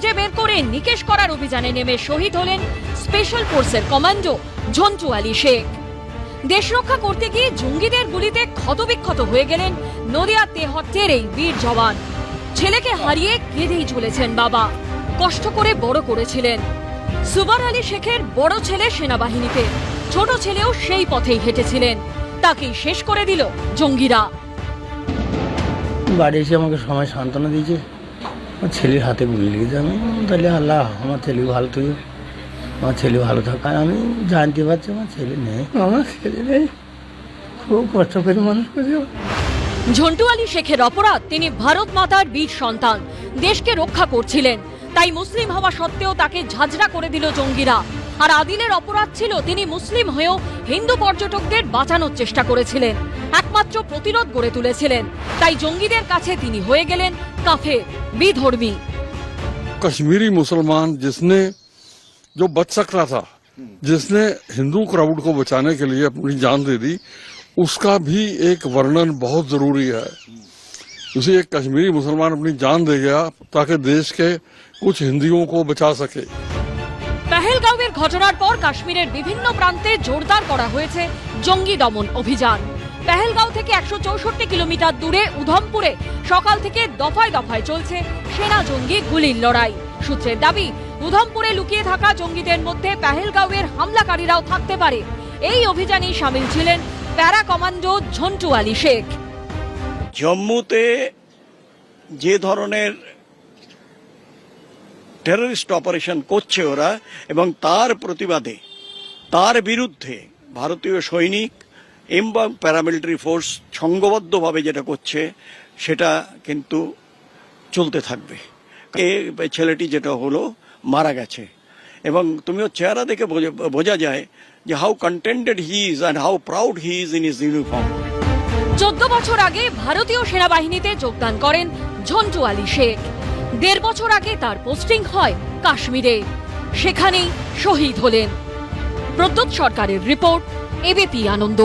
খুঁজে বের করে নিকেশ করার অভিযানে নেমে শহীদ হলেন স্পেশাল ফোর্সের কমান্ডো ঝন্টু আলী শেখ। দেশ রক্ষা করতে গিয়ে জঙ্গিদের গুলিতে ক্ষতবিক্ষত হয়ে গেলেন নদিয়া তেহট্টের এই বীর জওয়ান। ছেলেকে হারিয়ে কেঁদেই চলেছেন বাবা, কষ্ট করে বড় করেছিলেন। সুবার আলী শেখের বড় ছেলে সেনাবাহিনীতে, ছোট ছেলেও সেই পথেই হেঁটেছিলেন, তাকেই শেষ করে দিল জঙ্গিরা। বাড়ি এসে আমাকে সময় সান্ত্বনা দিয়েছে, আমার ছেলের হাতে গুলি লেগেছে। আমি তাহলে আল্লাহ আমার ছেলে ভালো তুই, আমার ছেলে ভালো থাক। আর আমি জানতে পারছি আমার ছেলে নেই, আমার ছেলে নেই, খুব কষ্ট করে মানুষ করেছে। ঝন্টু আলী শেখের অপরাধ, তিনি ভারত মাতার বীর সন্তান, দেশকে রক্ষা করছিলেন, তাই মুসলিম হওয়া সত্ত্বেও তাকে ঝাঁঝরা করে দিল জঙ্গিরা। আর আদিলের অপরাধ ছিল তিনি মুসলিম হয়েও হিন্দু পর্যটকদের বাঁচানোর চেষ্টা করেছিলেন, একমাত্র প্রতিরোধ গড়ে তুলেছিলেন। তাই জঙ্গিদের কাছে তিনি হয়ে গেলেন কাফের, বিধর্মী। कश्मीरी मुसलमान जिसने जो बच सकता था, जिसने हिंदू क्राउड को बचाने के लिए अपनी जान दे दी, उसका भी एक वर्णन बहुत जरूरी है। उसी एक कश्मीरी मुसलमान अपनी जान दे गया ताकि देश के कुछ हिंदुओं को बचा सके। পেহেলগাঁওয়ের ঘটনার পর কাশ্মীরের বিভিন্ন প্রান্তে জোরদার করা হয়েছে জঙ্গি দমন অভিযান। পেহেলগাঁও থেকে 164 কিলোমিটার দূরে উধমপুরে সকাল থেকে দফায় দফায় চলছে সেনা জঙ্গি গুলির লড়াই। সূত্রের দাবি, উধমপুরে লুকিয়ে থাকা জঙ্গিদের মধ্যে পেহেলগাঁওয়ের হামলাকারীরাও থাকতে পারে। এই অভিযানেই সামিল ছিলেন প্যারা কমান্ডো ঝন্টু আলী শেখ। জম্মুতে যে ধরনের টেররিস্ট অপারেশন করছে ওরা, এবং তার প্রতিবাদে, তার বিরুদ্ধে ভারতীয় সৈনিক এবং প্যারামিলিটারি ফোর্স সংঘবদ্ধভাবে যেটা করছে সেটা কিন্তু চলতে থাকবে। ছেলেটি যেটা হলো মারা গেছে, এবং তুমি ওর চেহারা দেখে বোঝা যায় যে how contented he is and how proud he is in his uniform. 14 বছর আগে ভারতীয় সেনাবাহিনীতে যোগদান করেন ঝন্টু আলী শেখ। 1.5 বছর আগে তার পোস্টিং হয় কাশ্মীরে, সেখানেই শহীদ হলেন। প্রদ্যোৎ সরকারের রিপোর্ট, এবিপি আনন্দ।